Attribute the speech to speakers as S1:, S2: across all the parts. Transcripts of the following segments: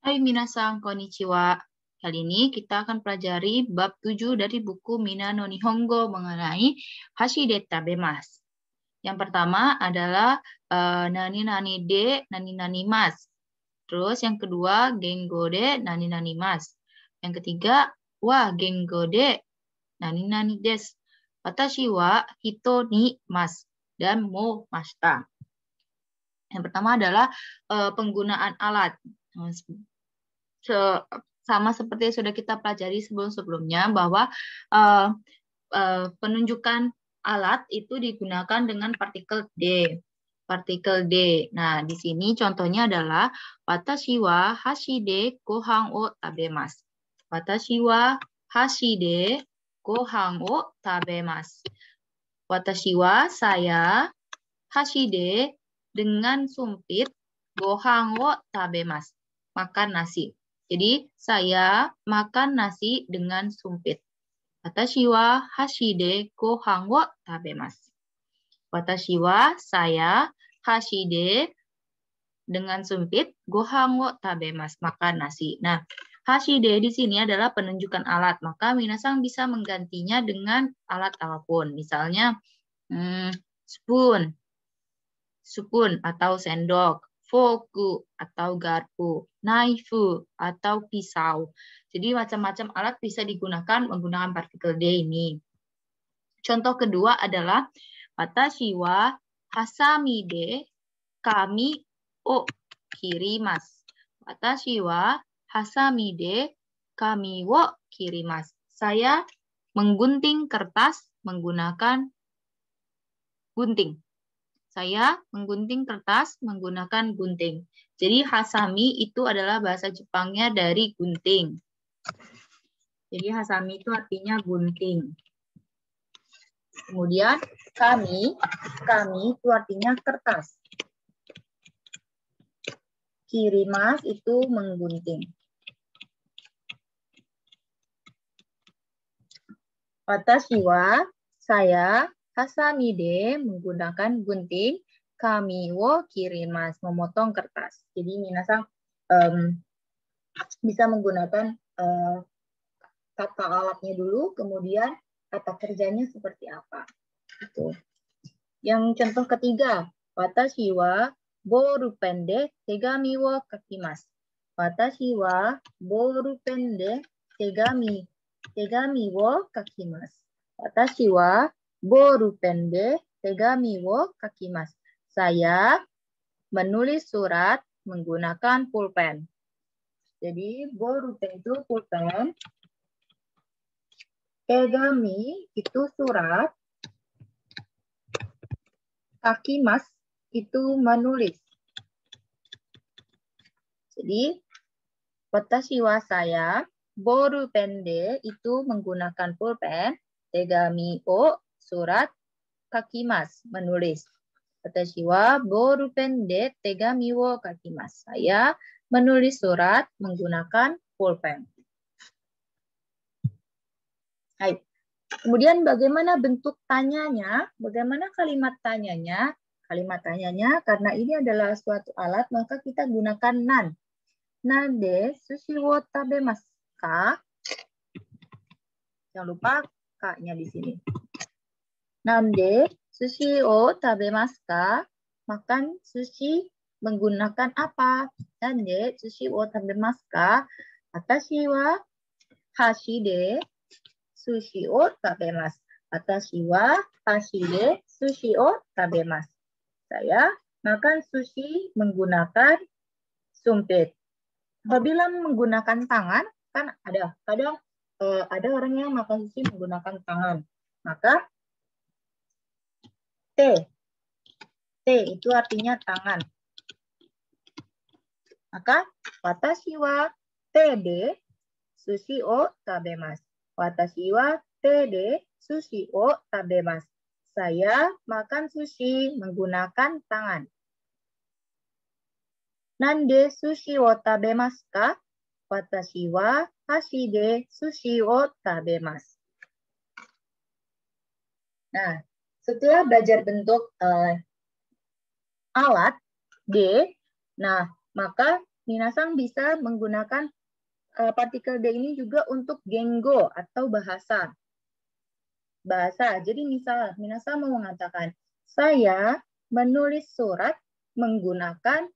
S1: Hai minasan, konnichiwa. Kali ini kita akan pelajari bab 7 dari buku Mina no Nihongo mengenai Hashide tabemasu. Yang pertama adalah nani nani de nani nani mas. Terus yang kedua gengo de nani nani mas. Yang ketiga wa gengo de nani nani desu. Watashi wa hito ni mas dan mo mashita. Yang pertama adalah penggunaan alat. Sama seperti yang sudah kita pelajari sebelum-sebelumnya bahwa penunjukan alat itu digunakan dengan partikel D. Partikel D. Nah, di sini contohnya adalah watashi wa hashide gohan o tabemasu. Watashi wa hashide gohan o tabemasu. Watashi wa saya hashide dengan sumpit gohan o tabemasu. Makan nasi. Jadi saya makan nasi dengan sumpit. Watashi wa hashide gohan wo tabemasu. Watashi wa saya hashide dengan sumpit gohan wo tabemasu. Makan nasi. Nah, hashide di sini adalah penunjukan alat. Maka minasan bisa menggantinya dengan alat apapun. Misalnya spoon atau sendok. Foku atau garpu, knife atau pisau. Jadi macam-macam alat bisa digunakan menggunakan partikel D ini. Contoh kedua adalah watashi wa hasami de kami o kirimasu. Watashi wa hasami de kami wo kirimasu. Saya menggunting kertas menggunakan gunting. Saya menggunting kertas menggunakan gunting. Jadi hasami itu adalah bahasa Jepangnya dari gunting. Jadi hasami itu artinya gunting. Kemudian kami itu artinya kertas. Kirimas itu menggunting. Watashi wa saya hasami de menggunakan gunting, kami wo kirimasu memotong kertas. Jadi minasan bisa menggunakan kata alatnya dulu, kemudian kata kerjanya seperti apa. Gitu. Yang contoh ketiga, watashi wa bolpen de tegami wo kakimasu. Watashi wa bolpen de tegami wo kakimasu. Watashi wa bolpen de tegami wo kakimasu. Saya menulis surat menggunakan pulpen. Jadi bolpen itu pulpen. Tegami itu surat. Kakimasu itu menulis. Jadi watashi wa saya bolpen de itu menggunakan pulpen. Tegami o surat, kakimasu menulis. Watashi wa bolpen de tegami wo kakimasu. Saya menulis surat menggunakan pulpen. Hai. Kemudian bagaimana bentuk tanyanya? Bagaimana kalimat tanyanya? Kalimat tanyanya karena ini adalah suatu alat maka kita gunakan nan. Nan de sushi wo tabemasu ka? Jangan lupa K-nya di sini. Nande sushi o tabemasu ka? Makan sushi menggunakan apa? Nande sushi o tabemasu ka? Watashi wa hashide sushi o tabemasu. Watashi wa hashide sushi o tabemasu. Saya makan sushi menggunakan sumpit. Apabila menggunakan tangan, kan kadang ada orang yang makan sushi menggunakan tangan. Maka T itu artinya tangan. Maka watashi wa te de sushi o tabemasu. Watashi wa te de sushi o tabemasu. Saya makan sushi menggunakan tangan. Nande sushi o tabemasu ka? Watashi wa hashi de sushi o tabemasu. Nah, setelah belajar bentuk alat D, nah maka Minasang bisa menggunakan partikel D ini juga untuk gengo atau bahasa. Jadi misal, minasang mau mengatakan, saya menulis surat menggunakan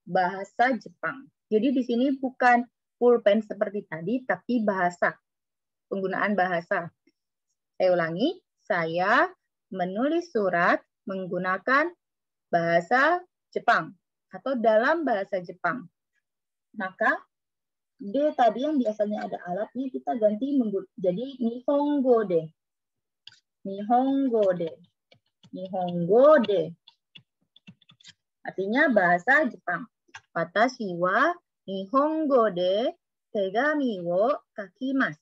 S1: bahasa Jepang. Jadi di sini bukan pulpen seperti tadi, tapi bahasa. Penggunaan bahasa. Saya ulangi, saya menulis surat menggunakan bahasa Jepang atau dalam bahasa Jepang. Maka D tadi yang biasanya ada alatnya kita ganti jadi Nihongo de. Nihongo de. Nihongo de. Artinya bahasa Jepang. Watashi wa Nihongo de tegami wo kakimasu.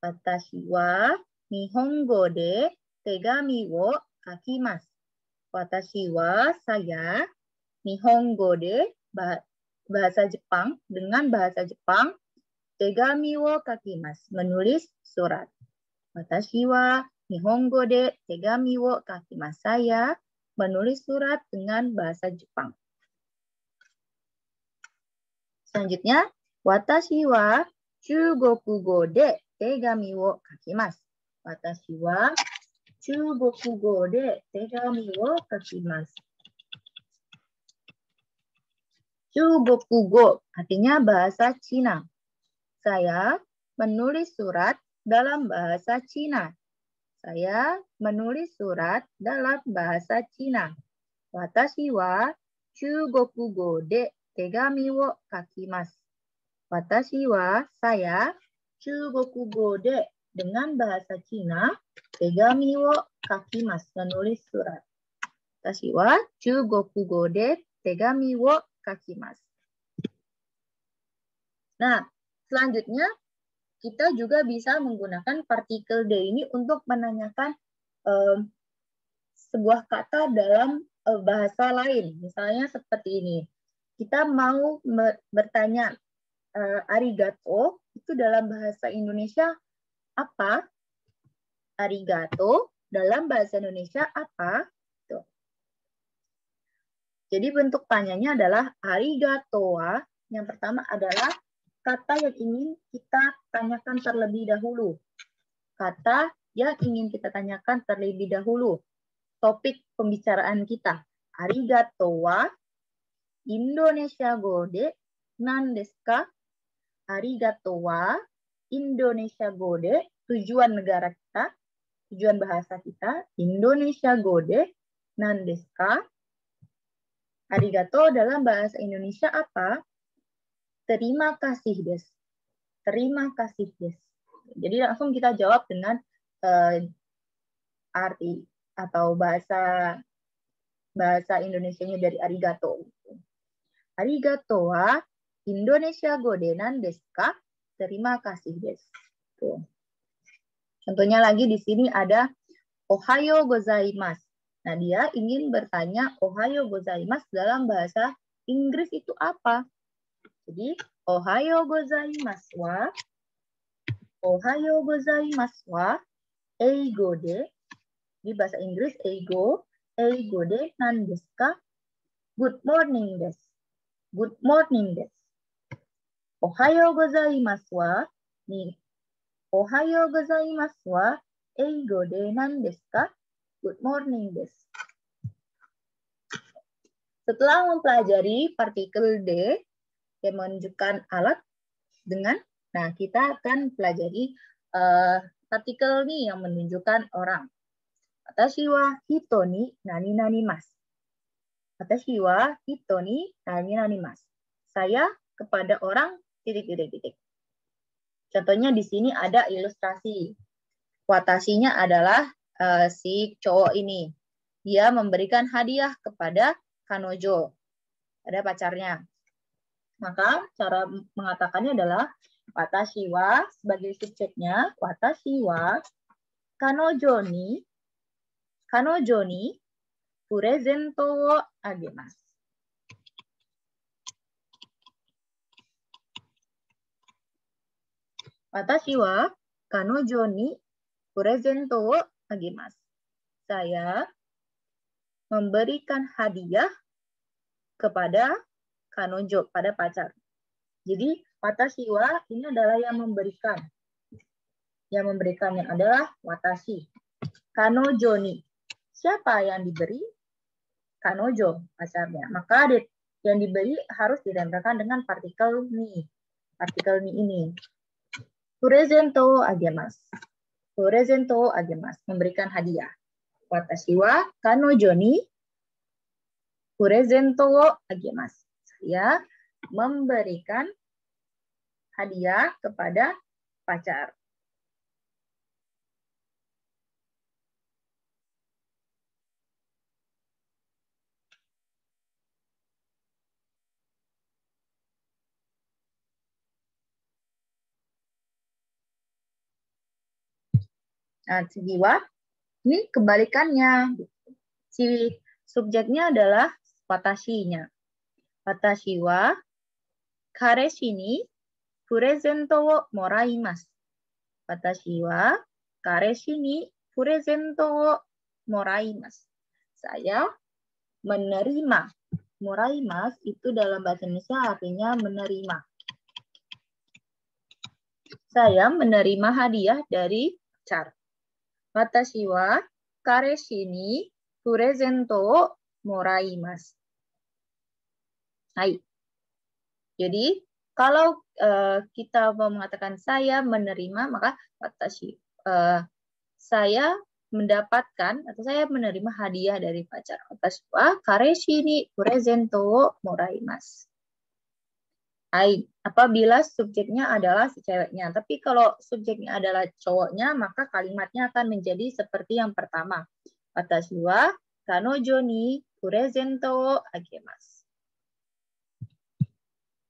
S1: Watashi wa Nihongo de tegami wo kakimasu. Watashi wa saya Nihongo de bahasa Jepang dengan bahasa Jepang tegami wo kakimasu menulis surat. Watashi wa Nihongo de tegami wo kakimasu saya menulis surat dengan bahasa Jepang. Selanjutnya, watashi wa Chugokugo de tegami wo kakimasu. Watashi wa Chugokugo de tegami wo kakimasu. Chugokugo artinya bahasa Cina. Saya menulis surat dalam bahasa Cina. Saya menulis surat dalam bahasa Cina. Watashi wa Chugokugo de tegami wo kakimasu. Watashi wa saya Chugokugo de dengan bahasa Cina tegami wo kakimasu menulis surat. Watashi wa Chugokugo de tegami wo kakimasu. Nah, selanjutnya kita juga bisa menggunakan partikel D ini untuk menanyakan sebuah kata dalam bahasa lain. Misalnya seperti ini. Kita mau bertanya, arigato itu dalam bahasa Indonesia apa? Arigato dalam bahasa Indonesia apa? Tuh. Jadi bentuk tanyanya adalah arigato wa. Yang pertama adalah kata yang ingin kita tanyakan terlebih dahulu. Kata yang ingin kita tanyakan terlebih dahulu. Topik pembicaraan kita. Arigato wa Indonesia go de nan desu ka? Arigato wa Indonesia go de tujuan negara kita, tujuan bahasa kita. Indonesia go de nan desu ka? Arigato dalam bahasa Indonesia apa? Terima kasih des. Terima kasih des. Jadi langsung kita jawab dengan arti atau bahasa Indonesianya dari arigato. Arigato wa Indonesia go de nan desu ka? Terima kasih des. Tuh. Contohnya lagi di sini ada ohayo gozaimasu. Nah, dia ingin bertanya ohayo gozaimasu dalam bahasa Inggris itu apa? Jadi, ohayo gozaimasu wa eigo de, di bahasa Inggris eigo de nan desu ka? Good morning des. Good morning des. Ohayo gozaimasu wa eigo de nan desu ka? Good morning des. Setelah mempelajari partikel D yang menunjukkan alat dengan, nah kita akan pelajari partikel nih yang menunjukkan orang. Watashi wa hito ni nani nanimasu. Watashi wa hito ni nani nanimasu. Saya kepada orang titik. Contohnya di sini ada ilustrasi. Watashinya adalah si cowok ini. Dia memberikan hadiah kepada kanojo, pada pacarnya. Maka cara mengatakannya adalah watashi wa sebagai subjeknya, watashi wa kanojo ni purezento wo agemasu. Watashi wa kanojo ni purezento wo agemasu. Saya memberikan hadiah kepada kanojo, pada pacar. Jadi watashi wa ini adalah yang memberikan. Yang memberikannya adalah watashi. Kanojo ni. Siapa yang diberi? Kanojo, pacarnya. Maka yang diberi harus ditempelkan dengan partikel ni. Partikel ni ini. Purezento agemasu. Purezento agemasu. Memberikan hadiah. Watashi wa kanojo ni purezento wo agemasu. Saya memberikan hadiah kepada pacar. Nah, jiwa ini kebalikannya. Si subjeknya adalah watashi-nya. Watashi wa kareshi ni purezento wo moraimasu. Watashi wa kareshi ni purezento wo moraimasu. Saya menerima. Moraimasu itu dalam bahasa Indonesia artinya menerima. Saya menerima hadiah dari pacar. Watashi wa kareshi ni purezento wo moraimasu. Hai. Jadi kalau kita mau mengatakan saya menerima, maka watashi saya mendapatkan atau saya menerima hadiah dari pacar. Watashi wa kareshi ni purezento wo moraimasu. Hai, apabila subjeknya adalah si ceweknya. Tapi kalau subjeknya adalah cowoknya, maka kalimatnya akan menjadi seperti yang pertama. Watashi wa kanojo ni purezento wo agemasu.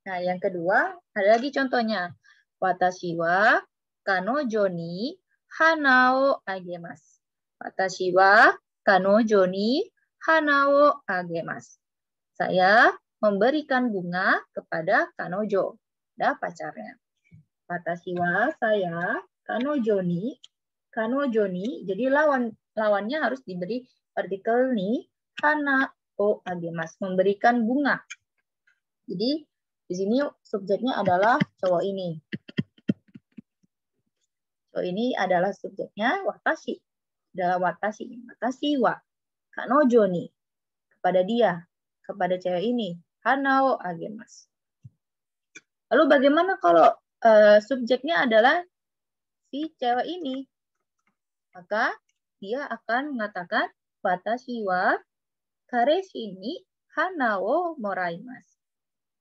S1: Nah, yang kedua, ada lagi contohnya. Watashi wa kanojo ni hana wo agemasu. Watashi wa kanojo ni hana wo agemasu. Saya memberikan bunga kepada kanojo, pacarnya. Watashi wa saya kanojo ni, jadi lawannya harus diberi partikel ni, hana o agemasu, memberikan bunga. Jadi di sini subjeknya adalah cowok ini. Cowok ini adalah subjeknya watashi, adalah watashi. Watashi wa kanojo ni, kepada dia, kepada cewek ini. Hana wo agemasu. Lalu bagaimana kalau subjeknya adalah si cewek ini? Maka dia akan mengatakan watashi wa kareshi ni hana wo moraimasu.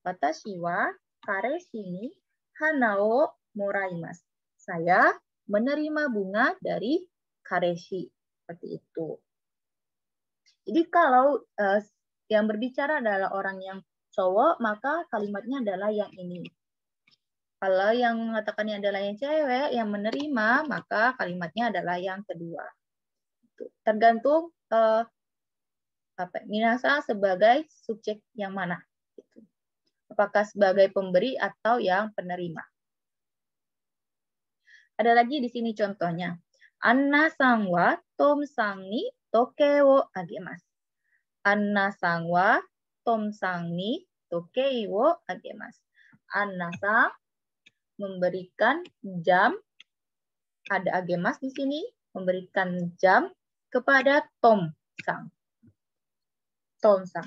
S1: Watashi wa kareshi ni hana wo moraimasu. Saya menerima bunga dari kareshi. Seperti itu. Jadi kalau yang berbicara adalah orang yang cowok, maka kalimatnya adalah yang ini. Kalau yang mengatakannya adalah yang cewek, yang menerima, maka kalimatnya adalah yang kedua. Tergantung minasa sebagai subjek yang mana. Apakah sebagai pemberi atau yang penerima. Ada lagi di sini contohnya. Anna-san wa Tom-san ni toke wo agemasu. Anna-san wa Tom-san ni toke wo agemasu. Anna-san memberikan jam, ada agemasu di sini, memberikan jam kepada Tom-san. Tom-san.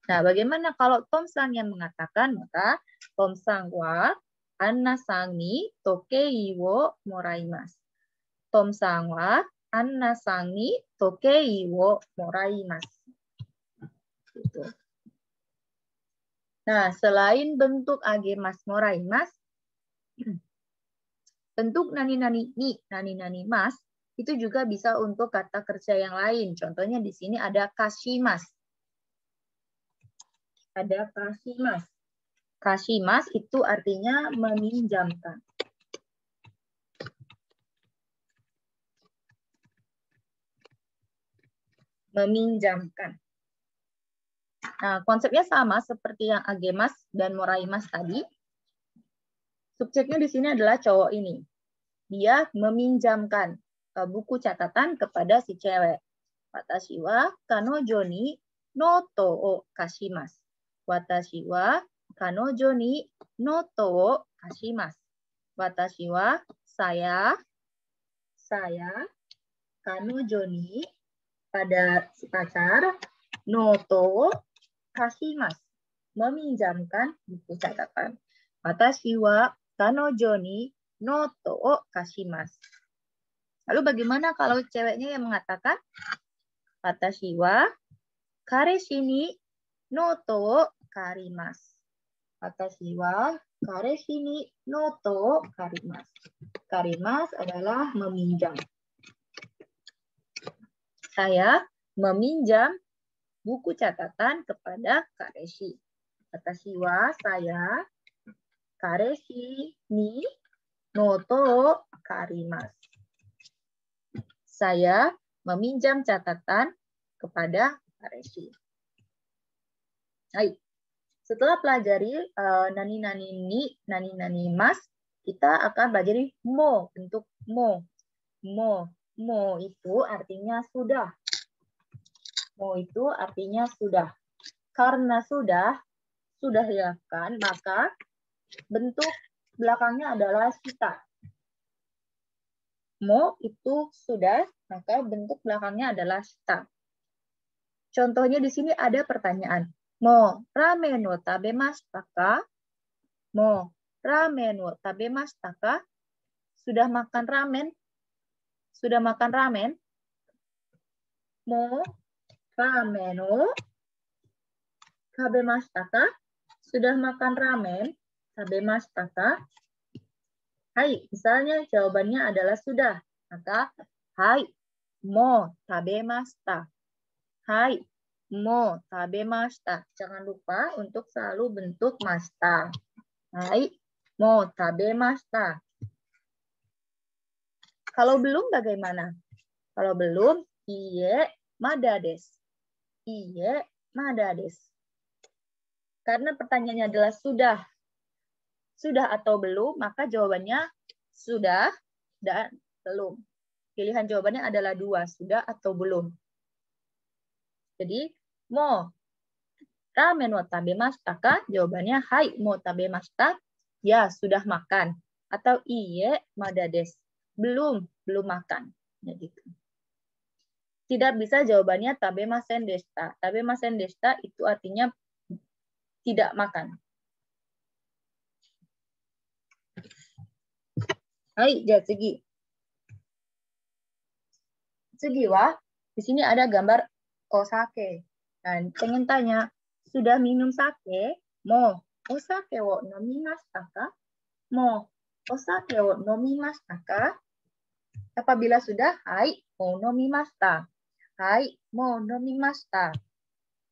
S1: Nah, bagaimana kalau Tom-san yang mengatakan? Maka Tom-san wa Anna-san ni tokei wo moraimasu. Tom-san wa Anna-san ni tokei wo moraimasu. Gitu. Nah, selain bentuk agemasu moraimasu, bentuk nani-nani ni, nani-nani mas, itu juga bisa untuk kata kerja yang lain. Contohnya di sini ada kashimasu. Ada kashimasu. Kashimasu itu artinya meminjamkan. Meminjamkan. Nah, konsepnya sama seperti yang agemasu dan moraimasu tadi. Subjeknya di sini adalah cowok ini. Dia meminjamkan buku catatan kepada si cewek. Watashi wa kanojo ni noto o kashimasu. Watashi wa kanojo ni noto wo kashimasu. Watashi wa saya kanojo ni pada si pacar noto wo kashimasu. Meminjamkan buku catatan. Watashi wa kanojo ni noto wo kashimasu. Lalu bagaimana kalau ceweknya yang mengatakan watashi wa kareshi ni noto wo karimasu. Watashi wa kareshi ni noto wo karimasu. Karimasu adalah meminjam. Saya meminjam buku catatan kepada kareshi. Watashi wa saya kareshi ni noto wo karimasu. Saya meminjam catatan kepada kareshi. Baik. Setelah pelajari nani-nani ni, nani-nani mas, kita akan pelajari mo, bentuk mo. Mo itu artinya sudah. Mo itu artinya sudah. Karena sudah dilakukan, maka bentuk belakangnya adalah shita. Mo itu sudah, maka bentuk belakangnya adalah shita. Contohnya di sini ada pertanyaan. Mo ramen wo tabemashita ka? Mo ramen wo tabemashita ka? Sudah makan ramen? Sudah makan ramen? Mo ramen wo tabemashita ka? Sudah makan ramen? Tabemashita ka? Hai, misalnya jawabannya adalah sudah. Maka hai, mo tabemashita. Hai, mo tabemashita. Jangan lupa untuk selalu bentuk mashita. Hai, mo tabemashita. Kalau belum bagaimana? Kalau belum, iye mada desu. Iye mada desu. Karena pertanyaannya adalah sudah. Sudah atau belum, maka jawabannya sudah dan belum. Pilihan jawabannya adalah dua, sudah atau belum. Jadi, mo ramen wo tabemashita ka? Jawabannya hai, mo tabemashita. Ya, sudah makan. Atau iye mada desu. Belum makan. Ya, gitu. Tidak bisa jawabannya tabemasen deshita. Tabemasen deshita itu artinya tidak makan. Hai, jadi segi. Segi wa, di sini ada gambar osake. Dan pengen tanya, sudah minum sake? Mo osake wo nomimashita ka? Mo osake wo nomimashita ka? Apabila sudah, hai, mo nomimashita. Hai, mo nomimashita.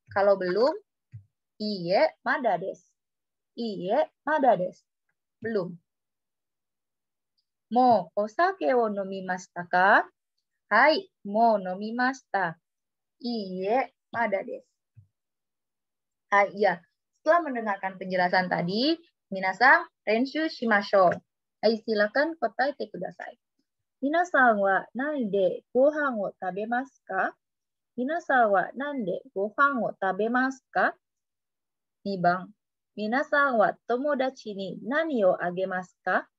S1: Kalau belum, iye mada desu. Iye mada desu. Belum. Mo osake wo nomimashita ka? Hai, mo nomimashita. Iye mada desu. Ah, iya. Setelah mendengarkan penjelasan tadi, minasan renshu shimashou. Hai, silakan kotaete kudasai. Minasan wa nande gohan wo tabemasu ka? Minasan wa nande gohan wo tabemasu ka? 2番。皆さんは友達に何をあげますか？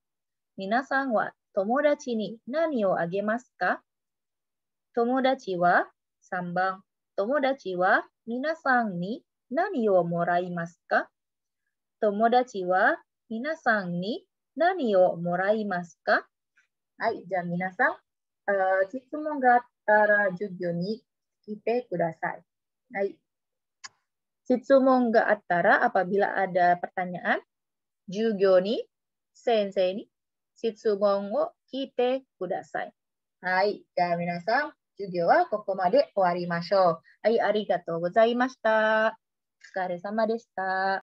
S1: 皆さんは友達に何をあげますか？友達は3番。友達は皆さんに何をもらいますか？友達は皆さんに何をもらいますか？はい、じゃあ皆さん、質問があったら授業に来てください。はい。質問があったら、apabila ada pertanyaan, 授業に、先生に質問を聞いてください。はい。じゃあ皆さん、授業はここまで終わりましょう。はい、ありがとうございました。お疲れ様でした。